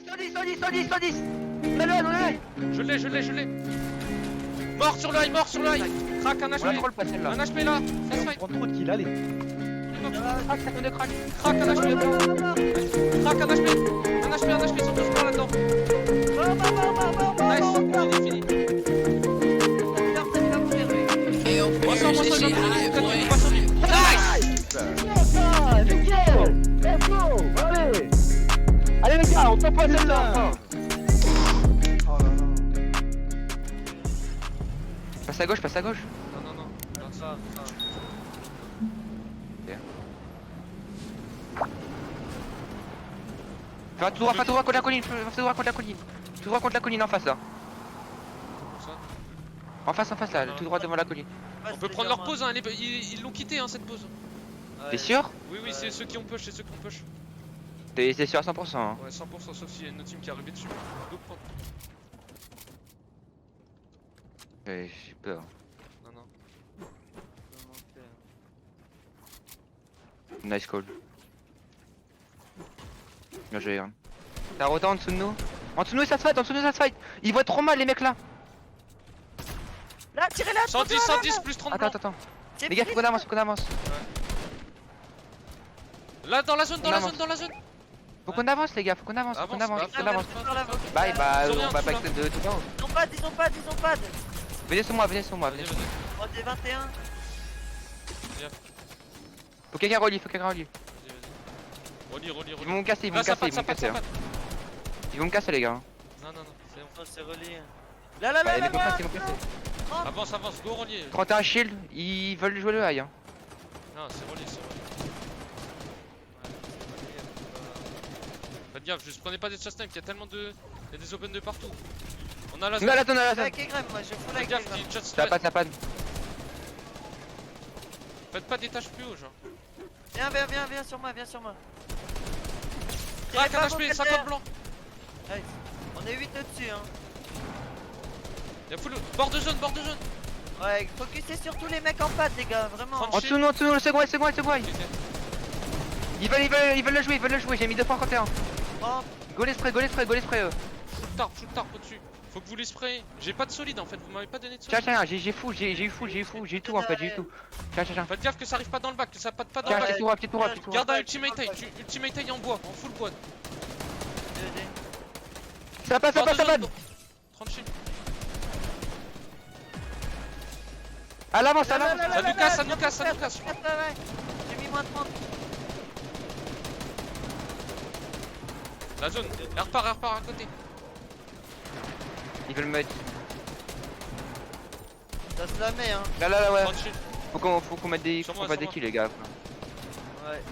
110. Mets-le. Je l'ai. Mort sur le high. Crac, un On a HP. trop le pas celle-là. Un HP là. Ça se On fight. prend trop de kills, allez. Crac, ça fait de crack. Crac, un HP. Crac, un HP. Un HP, ils sont tous morts là-dedans. Nice, fini. Moi, Allez les gars, on t'en pas celle-là. Oh là là. Passe à gauche. Non. Ça. Fais tout droit contre la colline. Tout droit contre la colline en face là. En face là, tout droit devant la colline. On peut prendre leur pause, hein. Ils l'ont quitté hein, cette pause. T'es sûr? Oui, c'est ceux qui ont push, T'es sûr à 100%. Hein. Ouais, 100%, sauf s'il y a une autre team qui est arrivée dessus. Go prendre. J'ai peur. Non. Nice call. Bien joué, hein. T'as rotant en dessous de nous? En dessous de nous ça se fight, Ils voient trop mal les mecs là. Là, tirez-la. 110 plus 30 blancs. Attends. Les gars, faut qu'on avance. Là, dans la zone. Faut qu'on avance les gars, faut qu'on avance. Bye, Ils ont rien, on va tout pas là. de tout en haut. Ils ont pas. Venez sur moi. Oh, des 21. Faut quelqu'un relie. Vas-y. Relis. Ils vont me casser, Là, ça patte. hein. Ils vont me casser les gars. Non, c'est bon. Oh, c'est relié. Là. Les mecs en face, ils vont casser. Avance, go relier. 31 shield, ils veulent jouer le high hein. Non, c'est relié. Faites gaffe, juste prenez pas des chest time, il y a tellement de. Il y a des open de partout. On a la zone. La Je zone. fais avec Egrem, moi, je fous Faites avec gaffe, Egrem. il chat Ça panne. Faites pas des tâches plus haut, genre. Viens sur moi. Crac, Tirez pas un vos HP, calvaires. 50 blancs. Nice. On est 8 au-dessus, hein. Y'a full. Bord de zone. Ouais, focussez sur tous les mecs en pâte, les gars, vraiment. Tranche. En dessous de nous, le second. Ok. Ils veulent le jouer, j'ai mis 2 points 31. Oh, Go les spray eux. Shoot tarp au-dessus. Faut que vous les sprayez. J'ai pas de solide en fait, vous m'avez pas donné de Tiens, solide. j'ai eu tout en fait, Tiens. Faites gaffe que ça arrive pas dans le bac, que ça patte pas dans Tiens, le bac. petit tour. Garde un ultimate eye en bois, en full bois. Ça passe. 30 shield. À l'avance. Ça nous casse. Ouais. J'ai mis moins de 30. La zone, elle repart à côté. Ils veulent me mettre. Ça se la met, hein. Là, ouais. 30 shield. Faut qu'on mette des Sur moi. kills les gars. Ouais.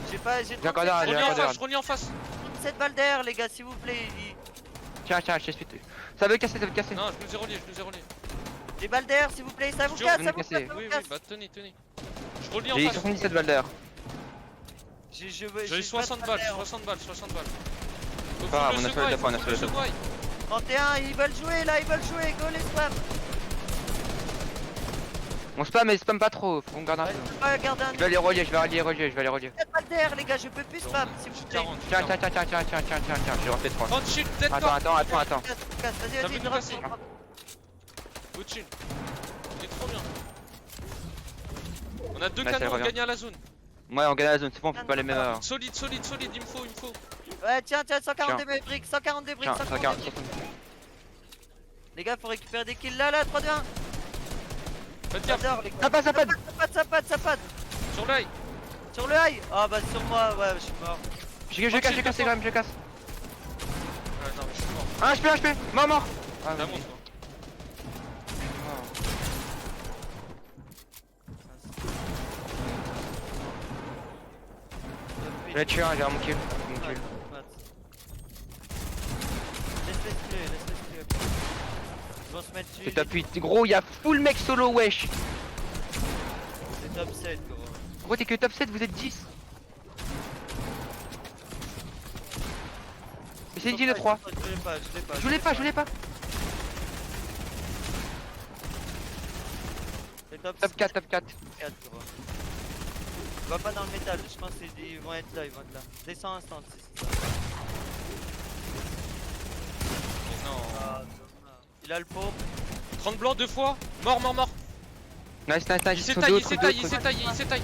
J'ai J'ai encore derrière, Je relis en face. 37 balles d'air, les gars, s'il vous plaît. Tiens, je t'explique. Ça veut casser. Non, je nous ai relié. Des balles d'air, s'il vous plaît, ça vous Je casse, vais ça me vous casser. casse, ça Oui, vous casse. bah tenez. Je relis en J'ai eu face. 77 balles d'air. J'ai eu 60 balles. Pas grave, on a sauvé la fois, 31, ils veulent jouer, go les spams. On spam pas trop, faut qu'on garde un peu. Je vais garder un. Je vais aller relier. 4 balles d'air, les gars, je peux plus spam, s'il vous plaît. 40. Tiens, j'ai refait 3. 30 shield, dead Attends. Casse, Ça vas-y, peut nous drop. casser. Good shield. On est trop bien. On a 2 Là, ça canons, on revient. gagne à la zone. Ouais, on gagne la zone, c'est bon, on fait pas les mêmes erreurs. Solide, il me faut. Ouais, tiens, 142 briques, 142 briques, Tiens, 142 briques. Les gars, faut récupérer des kills là, 3 2 1. Faites gaffe, J'adore, les gars. Ça passe. Ça passe. sur l'œil. Sur le high. Ah bah sur moi, ouais, je suis mort. Je casse quand même, je casse. Ouais, non, mais je suis mort. Un HP, mort. Ah, La oui. montre, quoi. Je l'ai tué un, j'ai un mon kill. Laisse-les tuer. Ils vont se mettre dessus. C'est top 8. Gros, y'a full mec solo, wesh. C'est top 7, gros. Gros, t'es que top 7, vous êtes 10. Mais c'est une team de 3. Je l'ai pas. C'est top Top 4. 4, gros. Va pas dans le métal, je pense qu'ils vont être là, Descends instant, c'est ça. Ah, il a le pot. 30 blancs 2 fois. Mort. Nice, Il ils sont s'étaille, deux, il deux, s'étaille, deux, il s'étaille, il s'étaille.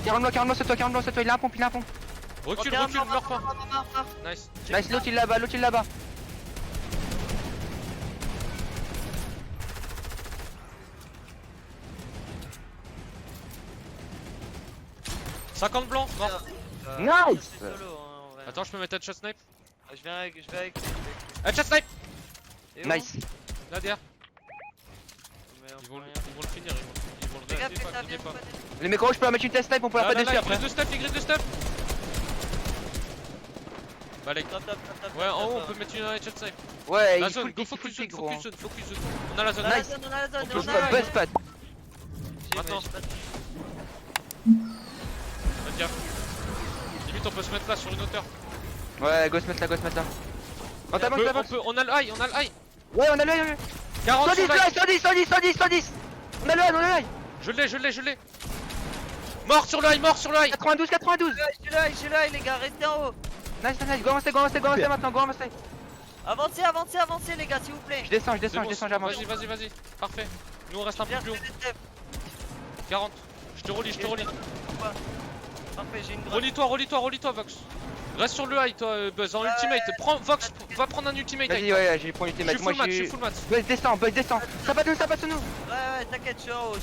40 blancs, c'est toi, il a un pompe, Recule, Ok, meurs pas. mort. Nice. Nice, l'autre il est là-bas. 50 blancs, mort. Nice. Je suis solo, hein, en vrai. Attends, je peux mettre headshot snipe. Je viens avec. Headshot snipe. Et où Nice. Là derrière. Mais on Ils peut vont rien. le finir, ils vont le Les gars, réactiver, faites ça, bougez viens, pas. vous Les mecs, je peux mettre une test snipe, on peut la Là, pas là, dessus il après. grille de stuff. Balek. Top. Ouais, en haut, on peut mettre une headshot snipe. Ouais, La il zone, faut go focus zone, gros. focus zone. On a la zone. On a la Nice. zone, on a la zone, On peut on jouer a la là, Buzz zone. pad. Maintenant. Faites gaffe. Limite, on peut se mettre là sur une hauteur. Ouais, go se mettre là. Oh, t'as On a le high, Ouais, on a l'œil. 40 sur 110, l'high. 110. On a l'œil. Je l'ai. Mort sur le high. 92. Je suis là, les gars, restez en haut. Nice, go avancer maintenant, go avancer. Avancez, les gars, s'il vous plaît. Je descends, C'est bon, j'avance. Vas-y. Parfait. Nous on reste un peu Viens, plus haut. fais des steps. 40. Je te relis. Parfait, j'ai une grosse. Relis-toi, Vox. Reste sur le high, toi, Buzz, en ultimate. Prends, Vox, va prendre un ultimate. Vas-y, ouais, j'ai pris Je l'ultimate. suis full match. Buzz descend. Ça passe sous nous. Ouais, t'inquiète, je suis en haut.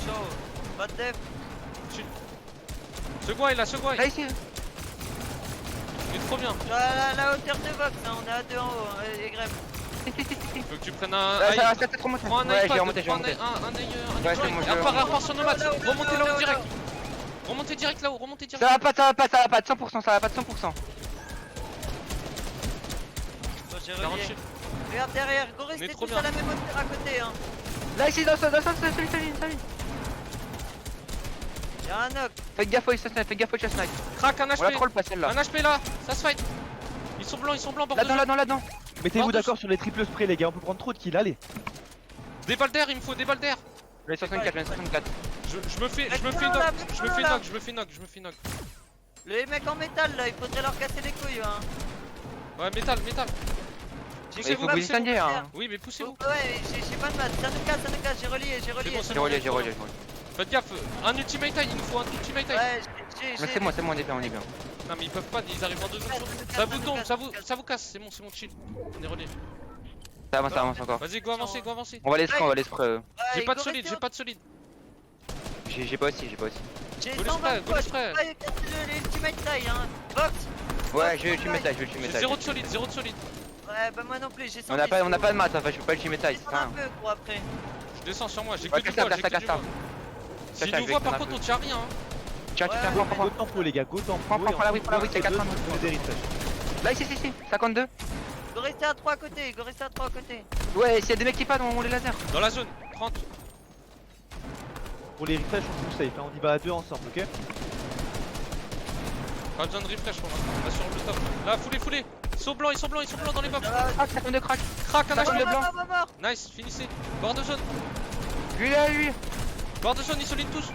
Pas de def. Second high là. Là, ici. Il est trop bien. Je suis à la hauteur de Vox, hein, on est à deux en haut, hein, et Graham. Faut que tu prennes un Ça high. va peut-être remonter. Prends un Ouais, high j'ai pad, remonté. prends un high, Ouais, c'est bon, je vais repars sur nos mats. Remontez là-haut direct. Remontez direct là-haut, Ça va pas, 100%, ça va pas de 100%. Bon, j'ai 40 relié. shield. Regarde derrière, go On est restez trop tous bien. à la même hauteur à côté, hein. Là, ici, dans celui. Y'a un knock. Faites gaffe au snipe. Crack un On l'a HP. troll pas celle-là. Un HP là, ça se fight. Ils sont blancs, bord de zone. Là-dedans. Mettez-vous Bordel. d'accord sur les triple sprays, les gars. On peut prendre trop de kills. Allez. Des balles d'air, il me faut des balles d'air. Je vais 64. Je me fais knock. Les mecs en métal là, il faudrait leur casser les couilles, hein. Ouais, métal. Il faut vous incendier, hein. Oui, mais poussez-vous. Ouais, j'ai pas de maths, ça nous casse, j'ai relié. C'est bon, J'ai relié. Faites gaffe, un ultimate high, il nous faut un ultimate high. Ouais, Mais c'est moi, on est bien. Non, mais ils peuvent pas, ils arrivent en 2 secondes. Ça vous tombe, ça vous casse, c'est bon, chill. On est relié. Ça avance encore. Vas-y, go avancer. On va les spray. J'ai pas de solide. J'ai pas aussi. J'ai Go les 120 spray, go les spray. l'ultimate taille, hein. Box. Ouais, je vais le métal. J'ai 0 de solide. Ouais, bah moi non plus, j'ai 110. On n'a pas de maths, enfin, je peux pas le métal. Descends un peu pour après. Je descends sur moi, j'ai Ouais, que du casse bois, ça, casse ça. S'ils Ça, nous je voient vais par prendre contre, un on tient rien. Tiens, prends. Go tempo, les gars. Go tempo. Prends la oui, c'est 80. Là, ici. 52. Go rester à 3 à côté, Ouais, s'il y a des mecs qui passent, on les laser. Dans la zone, 30. Pour les refresh, on pousse safe. Hein. On y va à deux ensemble, ok? Pas besoin de refresh pour l'instant, on va sur le top. Là, foulez. Ils sont blancs dans les box. Ah, 52 crack. Crack un Ça HP. de blanc. Mort. Nice, finissez. Bord de zone. Lui. Bord de zone, ils solides tous.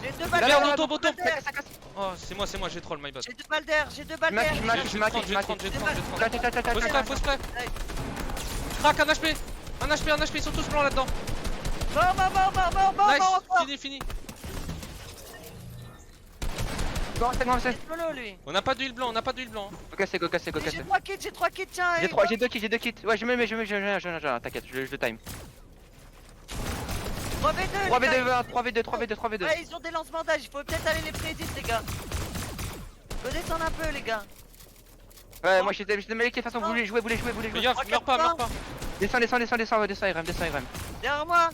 J'ai 2 balles Là, d'air. on tombe. Ça casse. Oh, c'est moi, j'ai troll, my bad. J'ai 2 balles d'air, Je J'ai 30. Crack un HP. Un HP, ils sont tous blancs là-dedans. Mort. Nice, fini. Go, c'est. Solo lui. On n'a pas d'huile blanc. Go casser. J'ai 3 kits, tiens. J'ai 2 kits. Ouais, je mets, t'inquiète, je le time. 3v2. 3v2. Ouais, ils ont des lancements d'âge, il faut peut-être aller les prédire, les gars. Faut descendre un peu, les gars. Ouais, moi j'étais mêlé de toute façon, vous voulez jouer. Fais gaffe, meurs pas. Descends, Irem. Derrière moi.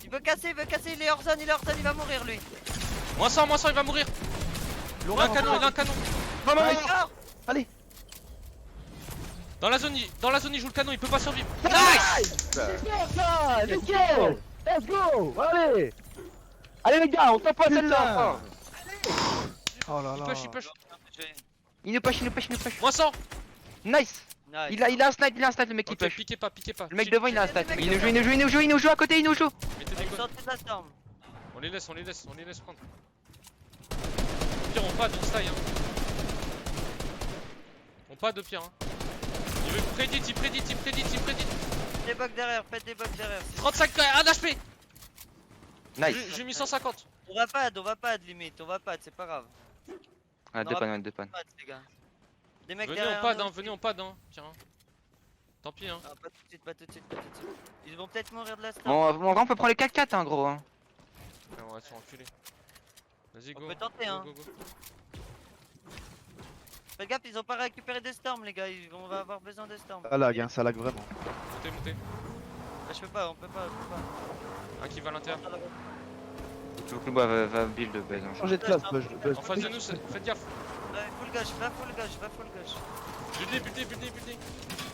Il veut casser, il est hors zone, il va mourir lui. Moins 100, il va mourir. Il a un canon. Allez. Dans la zone, il joue le canon, il peut pas survivre. Let's go. Allez. Allez les gars, on tape pas Putain. celle-là. Oh là là. Il push. Il nous push. Moins 100. Nice. Il a un snipe, le mec qui Ok, push. piquez pas. Le mec devant il a un snipe. Il nous joue à côté, Mettez des Ils goals. sortent de la storm. On les laisse prendre. Pire, on pas, on style. On pas de pire. Il veut prédit. Des bugs derrière, faites des bugs derrière. 35, 1 HP. Nice. J'ai mis 150. On va pas de limite, c'est pas grave. Ah, deux pannes, deux pannes. Pas de, les gars. Des mecs Venez derrière. en pad, nous. hein, venez en pad, hein. Tiens. Tant pis, hein. Ah, pas tout de suite, pas tout de suite. Ils vont peut-être mourir de la storm. Bon, on peut prendre les 4-4, hein, gros. Hein. Ouais, on va se faire enculer. Vas-y, On go. peut tenter, Go, hein. go, go. Faites gaffe, ils ont pas récupéré des storms, les gars. On va avoir besoin de storms. Ça lag, hein, ça lag vraiment. Montez. Ah, je peux pas, on peut pas. Un qui va à l'intérieur. Faut que le bois va build de base. Hein. Changer de place, Buzz. En face de nous, faites gaffe. Ouais, full gauche, va full gauche. Buildez.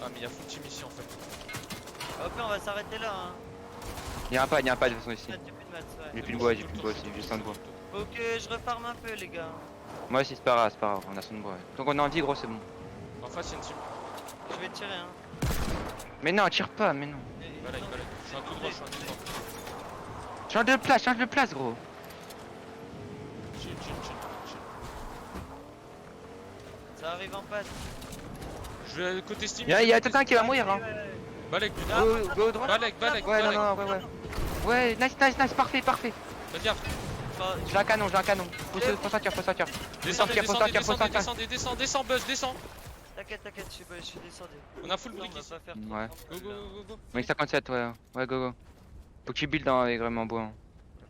Ah, mais il y a full team ici en fait. Hop, on va s'arrêter là, hein. Y'a un pad de toute façon ici. J'ai plus de maths, ouais. J'ai plus de bois, j'ai juste un de bois. Faut que je refarme un peu, les gars. Moi aussi, c'est pas grave, on a son de bois. Donc on a envie, gros, c'est bon. En face, il y a une team. Je vais tirer, hein. Mais non, tire pas, mais non. Balek. Je suis un tout droit. Change de place, gros. Chill. Ça arrive en patte. Je vais côté Steam. Y'a quelqu'un qui va mourir, hein. Balek, Go au droit. Balek. Ouais, non, ouais. Ouais, nice, parfait. Faites gaffe. J'ai un canon. Faut sortir. Descends, Buzz, descends. T'inquiète, je suis descendu. On a full On brick va ici. pas faire Ouais. Go. Mec 57, ouais, go. Faut que tu build avec vraiment bois. Hein.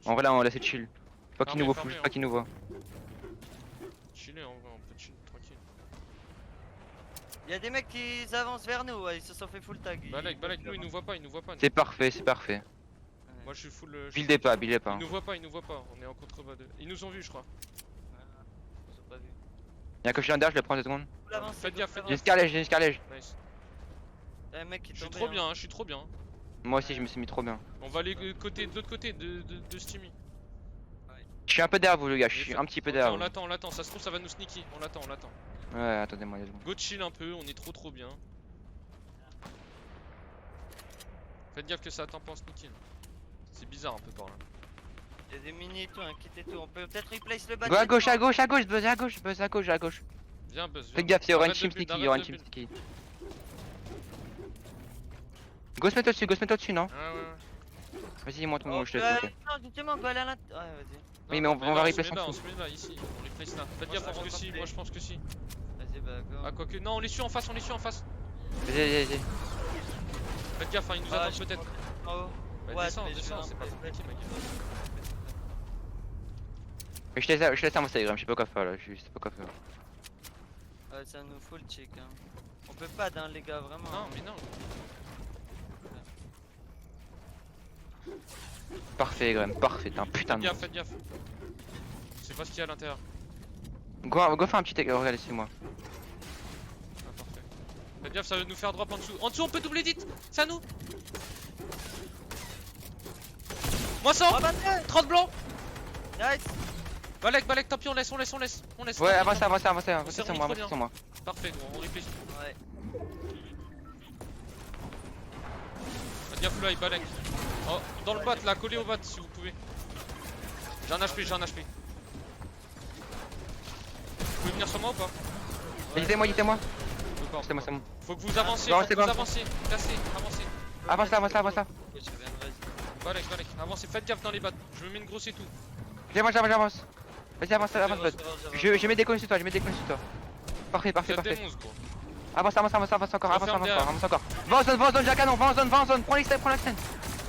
En vrai, là, on laisse chill. Faut pas qu'il nous voit, Fermé, faut pas qu'il nous voit. Chiller en vrai, on peut chill tranquille. Y'a des mecs qui avancent vers nous, ouais, ils se sont fait full tag. Balek, nous, il nous voit pas. C'est parfait. Moi, je suis full. Buildez pas. Il nous voit pas. On est en contrebas de. Ils nous ont vus, je crois. Ils ont pas vu. Y'a un coffre derrière, je le prends 2 secondes. Full avancé, Faites gaffe, full J'ai une scarlège. Nice. Y'a un mec qui Je suis tombait, trop hein. bien, je suis trop bien. Moi aussi, je me suis mis trop bien. On va aller de l'autre côté de Steamy. Je suis un peu derrière vous, les gars, je suis un petit peu Ok, derrière on vous. l'attend, ça se trouve ça va nous sneaky, on l'attend. Ouais, attendez-moi 2 secondes. Go chill un peu, on est trop bien. Faites gaffe que ça attend pas en sneaky. Là. C'est bizarre un peu par là. Y'a des mini et tout, hein, quittez tout. On peut peut-être replace le Go à gauche, bâtiment. Buzz à gauche. Viens Buzz. Faites gaffe, c'est Orange Arrête Team de build, Sneaky, arrête Orange de Team build. Sneaky. Go se mettre au-dessus, non? Ouais. Vas-y, montre Oh, moi, je te non, laisse. justement, go aller à l'intérieur. Ouais, vas-y. Oui, mais on va replacer en là, on dessous. se met là, ici. On replace là. Faites Moi, gaffe, je je pense que si. vais Moi je pense que si. Vas-y, bah, go. Ah, quoique. Non, on les suit en face. Vas-y. Faites gaffe, hein, ils nous Ah, attendent je peut-être. prends en haut. Bah, Ouais, descends, mais je vais c'est pas un peu- compliqué, ma gueule. Mais je laisse un Instagram, je sais pas quoi faire là, je sais pas quoi faire. Ouais, ça nous fout le check, hein. On peut pas, hein, les gars, vraiment. Non, mais non. Parfait, Graham, parfait, t'es un putain de. Faites gaffe. C'est pas ce qu'il y a à l'intérieur. Go faire un petit take, regardez, c'est moi. Ah, parfait. Faites gaffe, ça va nous faire drop en dessous. En dessous, on peut doubler dit. C'est à nous. Moi 100. Ah, bah, 30 blancs. nice. Balek, tant pis, on laisse. Ouais, Tant pis, avance tant sur moi. pis. Parfait, gros, on replay. Ouais. Faites gaffe là, il Balek. Oh, dans le bat là, collez au bat si vous pouvez. J'ai un HP. Vous pouvez venir sur moi ou pas? Aidez-moi. Je peux pas. C'est bon. Faut que vous avanciez, Non, faut c'est que vous bon. avanciez. Cassez, avancez. Avance là. Je reviens, vas-y. Balek, avancez, faites gaffe dans les battes. Je me mets une grosse et tout. J'avance. Vas-y, avance, Bud. Je mets des coins sur toi, Parfait. Faites des monstres, gros. Avance encore. Referme derrière. Va en zone, j'ai un canon, va en zone, prends l'extend.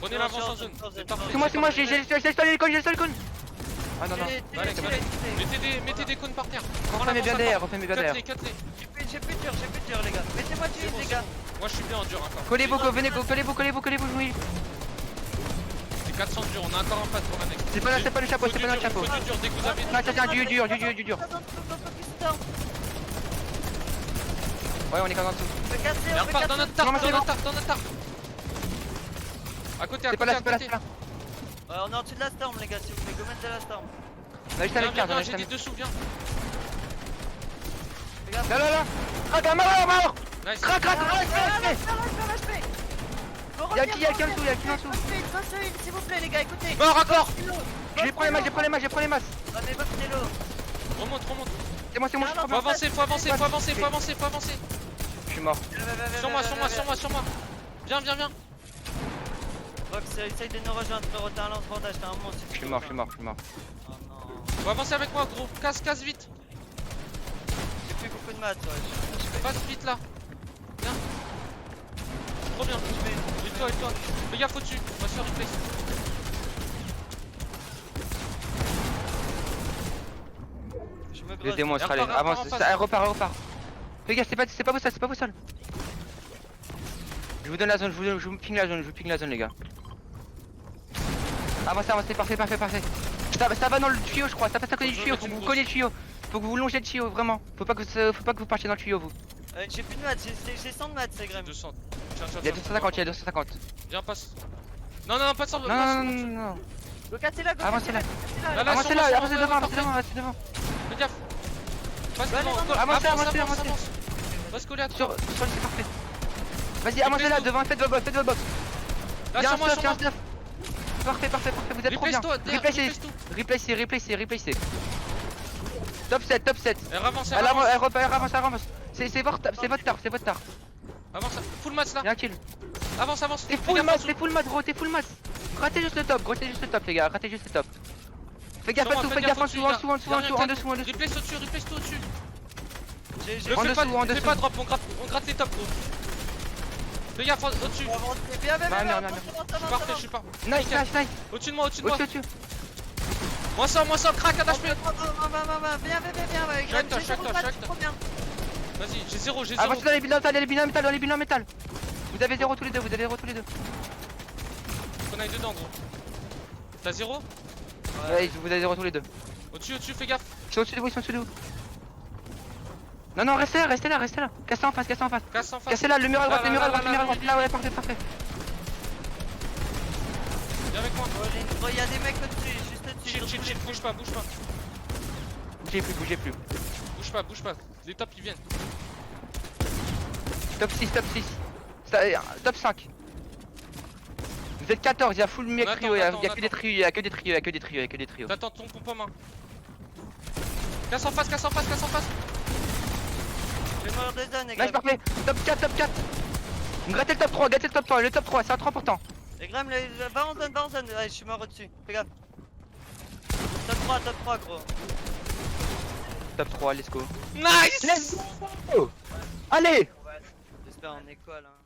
Prenez l'avance en zone. C'est parfait. C'est moi, j'ai le seul icône. Ah non. Balek. Mettez des cônes par terre. Refais-moi bien derrière. Cut-les. J'ai plus de dur, les gars. Mettez-moi du hit, les gars. Moi je suis bien en dur encore. Collez-vous, oui. C'est 400 dur, on a encore un pas pour la next. C'est pas le chapeau, Faut du dur dès que vous avez. Non, tiens, du dur. Ouais, on est quand en dessous. On peut casser, Mais on peut repart dans casser. notre tarte, Non, mais c'est dans notre tarte. À côté, C'est pas là. Ouais, on est en dessus de la storm, les gars, s'il vous plaît. Go mettre de la storm. Là, juste avec Viens, carte, j'ai des dessous, viens. Fais gaffe. Là. Crac, un mort. Nice. Crac. Y'a qui en dessous, S'il vous plaît, les gars, écoutez. Mort encore. Je prends les masses. Ah, mais boxez-le. Remonte. C'est moi, Faut avancer. Je suis mort. Sur moi. Viens. Vox, essaye de nous rejoindre, frérot, t'as un lance-bandage, t'as un monstre. Je suis mort. Oh non. On va avancer avec moi, gros. Casse vite. J'ai plus beaucoup de maths, ouais. Passe vite là. Viens. Trop bien. Et toi. Fais gaffe au-dessus. On va se faire replace. Je me Le brosse. démon australien. repart, Avance, repart, elle repart. Fais gaffe, c'est pas vos sols. Je vous donne la zone, je vous ping la zone, les gars. Avancez, parfait. Ça va dans le tuyau, je crois. Ça passe à côté du tuyau. Faut que vous colliez le tuyau. Faut que vous longez le tuyau, vraiment. Faut pas que vous partiez dans le tuyau, vous. J'ai plus de maths, j'ai 100 de maths, c'est Graham. 200. Il y a 250. Viens, passe. Non, pas de sang. Non. Go casser là, go Avancez là. Là, Avancez sur moi, devant. Fais gaffe. Passe Allez, devant. avancez. Avance. Va se coller à toi. Sur le c'est parfait. Vas-y, avancez là, devant, faites vos box. Là, sur moi. Parfait, vous êtes trop bien. Replacez. Top 7. Elle avance. Elle avance. C'est votre tard. Avance. Full match là. Bien kill. Avance. T'es full mat, gros, t'es full mat. Grattez juste le top, les gars, Fais gaffe en dessous, en dessous. Replace tout au-dessus. J'ai En dessous. Fais pas drop, on gratte les tops, gros. Fais gaffe au-dessus. Viens, Merde. Je suis parfait. Nice. Au-dessus de moi. Au-dessus. Moi ça, crack à d'HP. Viens, Chaque toi. trop bien. Vas-y, j'ai 0. Avancez dans les bilans métal, Vous avez 0 tous les deux. Qu'on aille dedans, gros. T'as 0? Ouais, vous avez 0 tous les deux. Au-dessus, fais gaffe. Ils sont au-dessus de vous. Non, restez là. Cassez en face. Casse en face. Cassez là, le mur à droite, Là, ouais, parfait. Viens avec moi. Il y a des mecs au-dessus, juste au-dessus. Chill, bouge pas. Bougez plus. Bouge pas. Les tops ils viennent. Top 6. Top 5. Vous êtes 14, il y a full mec On trio, il y attend. a que des trios. T'attends ton pompe en main. Casse en face. Je vais mourir de zone, les Nice, gars. parfait. Top 4. Grattez le top 3, le top 3, c'est trop important. Les Graham, va en zone. Ouais, je suis mort au-dessus. Fais gaffe. Top 3, gros. Top 3, let's go. Nice. Let's go. Allez. J'espère en école, hein.